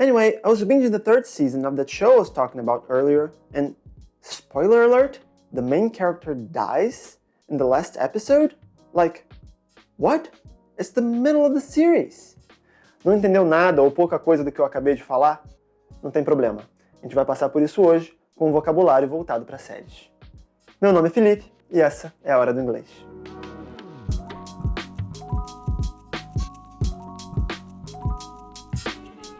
Anyway, I was binging the third season of that show I was talking about earlier, and spoiler alert, the main character dies in the last episode? Like, what? It's the middle of the series. Não entendeu nada ou pouca coisa do que eu acabei de falar? Não tem problema. A gente vai passar por isso hoje com um vocabulário voltado para séries. Meu nome é Felipe e essa é a Hora do Inglês.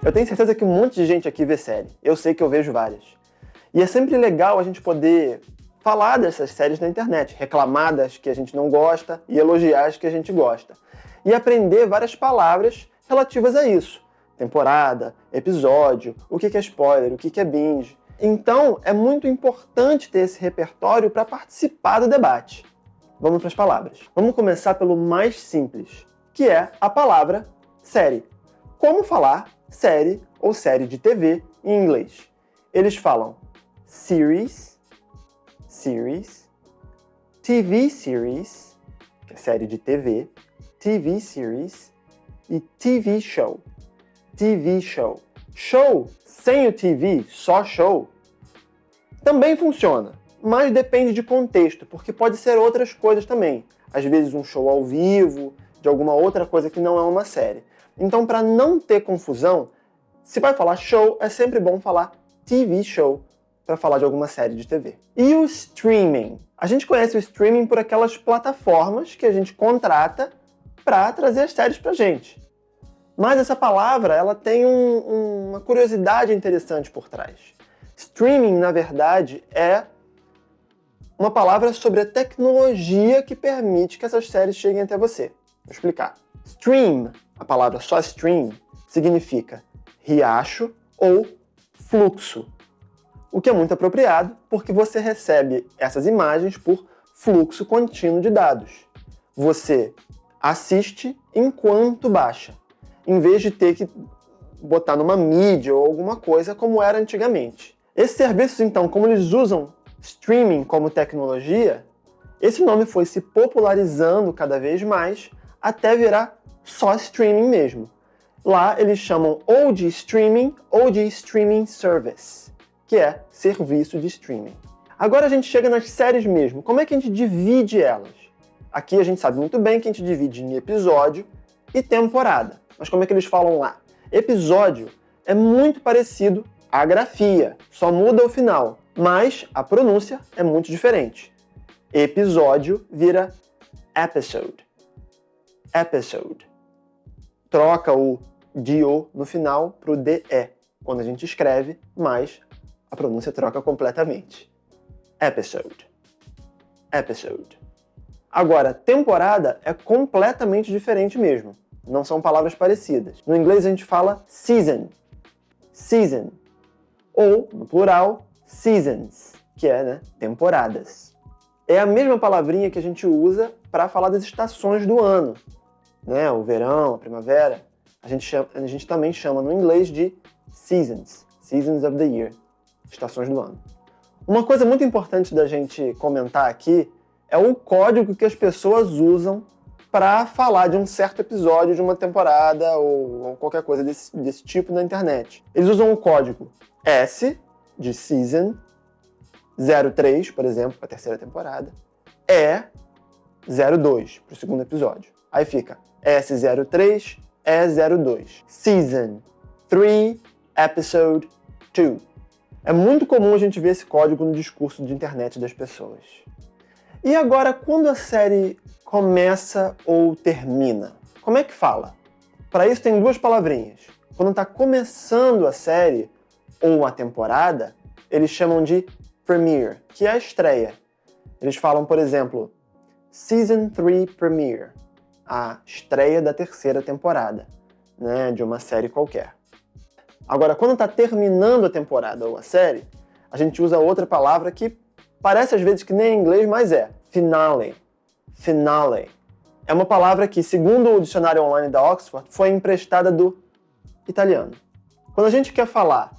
Eu tenho certeza que um monte de gente aqui vê série. Eu sei que eu vejo várias. E é sempre legal a gente poder falar dessas séries na internet, reclamar das que a gente não gosta e elogiar as que a gente gosta. E aprender várias palavras relativas a isso. Temporada, episódio, o que é spoiler, o que é binge. Então, é muito importante ter esse repertório para participar do debate. Vamos para as palavras. Vamos começar pelo mais simples, que é a palavra série. Como falar série ou série de TV em inglês? Eles falam series, TV series, que é série de TV, TV series e TV show. TV show. Show sem o TV, só show, também funciona, mas depende de contexto, porque pode ser outras coisas também. Às vezes um show ao vivo, de alguma outra coisa que não é uma série. Então, para não ter confusão, se vai falar show, é sempre bom falar TV show para falar de alguma série de TV. E o streaming? A gente conhece o streaming por aquelas plataformas que a gente contrata para trazer as séries pra gente. Mas essa palavra, ela tem uma curiosidade interessante por trás. Streaming, na verdade, é uma palavra sobre a tecnologia que permite que essas séries cheguem até você. Vou explicar. Stream, a palavra só stream, significa riacho ou fluxo. O que é muito apropriado, porque você recebe essas imagens por fluxo contínuo de dados. Você assiste enquanto baixa, em vez de ter que botar numa mídia ou alguma coisa como era antigamente. Esses serviços, então, como eles usam streaming como tecnologia, esse nome foi se popularizando cada vez mais até virar só streaming mesmo. Lá eles chamam ou de streaming service, que é serviço de streaming. Agora a gente chega nas séries mesmo. Como é que a gente divide elas? Aqui a gente sabe muito bem que a gente divide em episódio e temporada. Mas como é que eles falam lá? Episódio é muito parecido à grafia, só muda o final, mas a pronúncia é muito diferente. Episódio vira episode. Episode. Troca o DO no final para o DE quando a gente escreve, mas a pronúncia troca completamente. Episode. Episode. Agora, temporada é completamente diferente mesmo. Não são palavras parecidas. No inglês a gente fala season. Season. Ou, no plural, seasons, que é, temporadas. É a mesma palavrinha que a gente usa para falar das estações do ano. O verão, a primavera. A gente também chama no inglês de seasons. Seasons of the year. Estações do ano. Uma coisa muito importante da gente comentar aqui é o código que as pessoas usam para falar de um certo episódio de uma temporada ou qualquer coisa desse tipo na internet. Eles usam o código S, de season, 03, por exemplo, para a terceira temporada, E02, para o segundo episódio. Aí fica S03, E02. Season 3, Episode 2. É muito comum a gente ver esse código no discurso de internet das pessoas. E agora, quando a série começa ou termina? Como é que fala? Para isso tem duas palavrinhas. Quando está começando a série ou a temporada, eles chamam de premiere, que é a estreia. Eles falam, por exemplo, Season 3 Premiere, a estreia da terceira temporada, de uma série qualquer. Agora, quando está terminando a temporada ou a série, a gente usa outra palavra que parece às vezes que nem em inglês, mas é finale. Finale. É uma palavra que, segundo o dicionário online da Oxford, foi emprestada do italiano. Quando a gente quer falar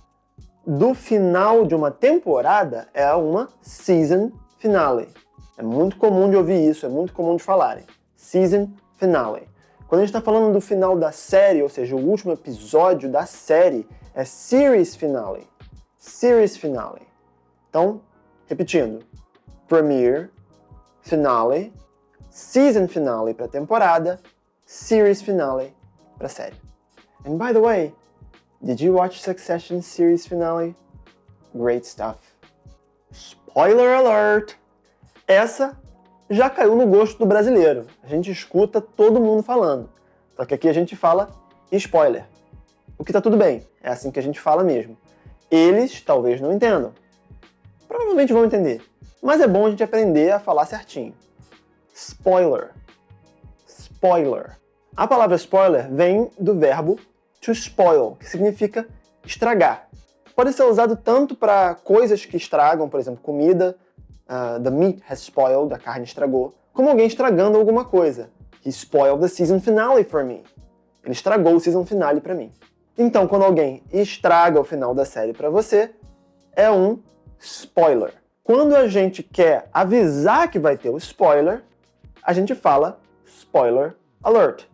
do final de uma temporada, é uma season finale. É muito comum de ouvir isso, é muito comum de falarem. Season finale. Quando a gente está falando do final da série, ou seja, o último episódio da série, é series finale. Series finale. Então, repetindo. Premiere, finale, season finale para temporada, series finale para série. And by the way, did you watch Succession series finale? Great stuff. Spoiler alert! Essa já caiu no gosto do brasileiro. A gente escuta todo mundo falando. Só que aqui a gente fala spoiler. O que tá tudo bem, é assim que a gente fala mesmo. Eles talvez não entendam. Provavelmente vão entender. Mas é bom a gente aprender a falar certinho. Spoiler. Spoiler. A palavra spoiler vem do verbo to spoil, que significa estragar. Pode ser usado tanto para coisas que estragam, por exemplo, comida, the meat has spoiled, a carne estragou, como alguém estragando alguma coisa. He spoiled the season finale for me. Ele estragou o season finale para mim. Então, quando alguém estraga o final da série para você, é um spoiler. Quando a gente quer avisar que vai ter o spoiler, a gente fala spoiler alert.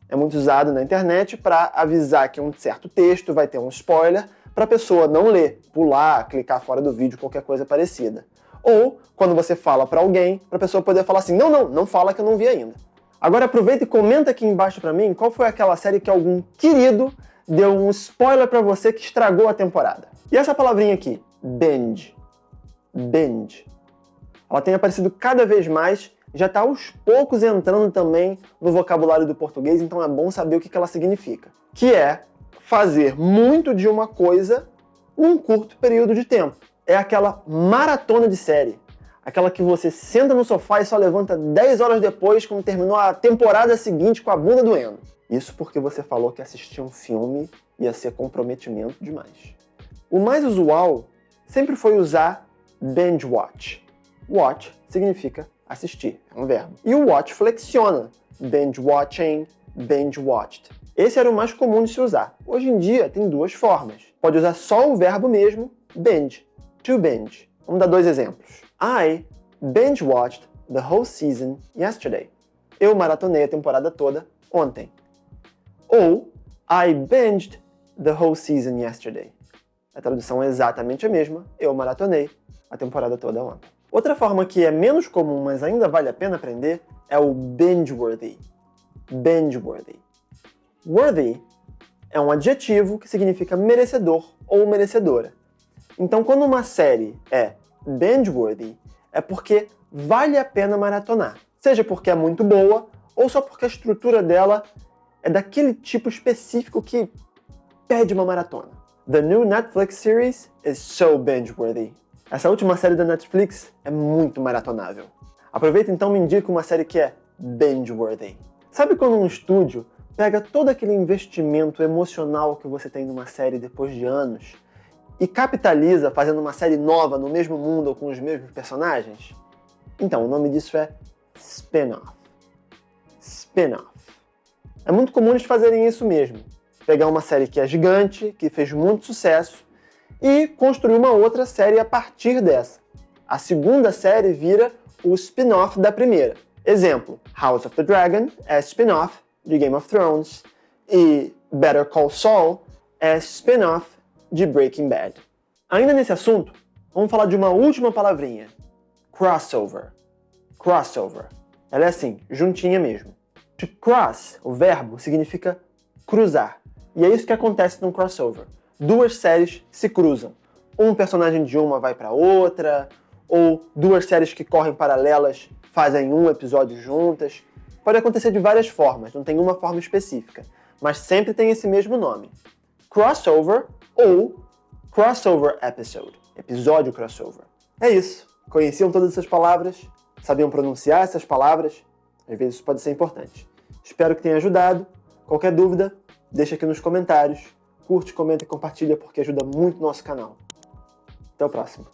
É muito usado na internet para avisar que um certo texto vai ter um spoiler para a pessoa não ler, pular, clicar fora do vídeo, qualquer coisa parecida. Ou quando você fala para alguém, para a pessoa poder falar assim, não fala que eu não vi ainda. Agora aproveita e comenta aqui embaixo para mim qual foi aquela série que algum querido deu um spoiler para você que estragou a temporada. E essa palavrinha aqui, binge. Binge. Ela tem aparecido cada vez mais, já está aos poucos entrando também no vocabulário do português, então é bom saber o que ela significa. Que é fazer muito de uma coisa num curto período de tempo. É aquela maratona de série. Aquela que você senta no sofá e só levanta 10 horas depois, quando terminou a temporada seguinte com a bunda doendo. Isso porque você falou que assistir um filme ia ser comprometimento demais. O mais usual sempre foi usar binge watch. Watch significa assistir, é um verbo. E o watch flexiona. Binge watching, binge watched. Esse era o mais comum de se usar. Hoje em dia tem duas formas. Pode usar só o verbo mesmo, binge, to binge. Vamos dar dois exemplos. I binge watched the whole season yesterday. Eu maratonei a temporada toda ontem. Ou I binged the whole season yesterday. A tradução é exatamente a mesma. Eu maratonei a temporada toda ontem. Outra forma que é menos comum, mas ainda vale a pena aprender, é o binge-worthy. Binge-worthy. Worthy é um adjetivo que significa merecedor ou merecedora. Então, quando uma série é binge-worthy, é porque vale a pena maratonar. Seja porque é muito boa, ou só porque a estrutura dela é daquele tipo específico que pede uma maratona. The new Netflix series is so binge-worthy. Essa última série da Netflix é muito maratonável. Aproveita então e me indica uma série que é binge-worthy. Sabe quando um estúdio pega todo aquele investimento emocional que você tem numa série depois de anos e capitaliza fazendo uma série nova no mesmo mundo ou com os mesmos personagens? Então, o nome disso é spin-off. Spin-off. É muito comum eles fazerem isso mesmo. Pegar uma série que é gigante, que fez muito sucesso, e construir uma outra série a partir dessa. A segunda série vira o spin-off da primeira. Exemplo, House of the Dragon é spin-off de Game of Thrones e Better Call Saul é spin-off de Breaking Bad. Ainda nesse assunto, vamos falar de uma última palavrinha. Crossover. Crossover. Ela é assim, juntinha mesmo. To cross, o verbo, significa cruzar. E é isso que acontece num crossover. Duas séries se cruzam. Um personagem de uma vai para outra, ou duas séries que correm paralelas fazem um episódio juntas. Pode acontecer de várias formas, não tem uma forma específica, mas sempre tem esse mesmo nome. Crossover ou crossover episode. Episódio crossover. É isso. Conheciam todas essas palavras? Sabiam pronunciar essas palavras? Às vezes isso pode ser importante. Espero que tenha ajudado. Qualquer dúvida, deixa aqui nos comentários. Curte, comenta e compartilha porque ajuda muito o nosso canal. Até o próximo.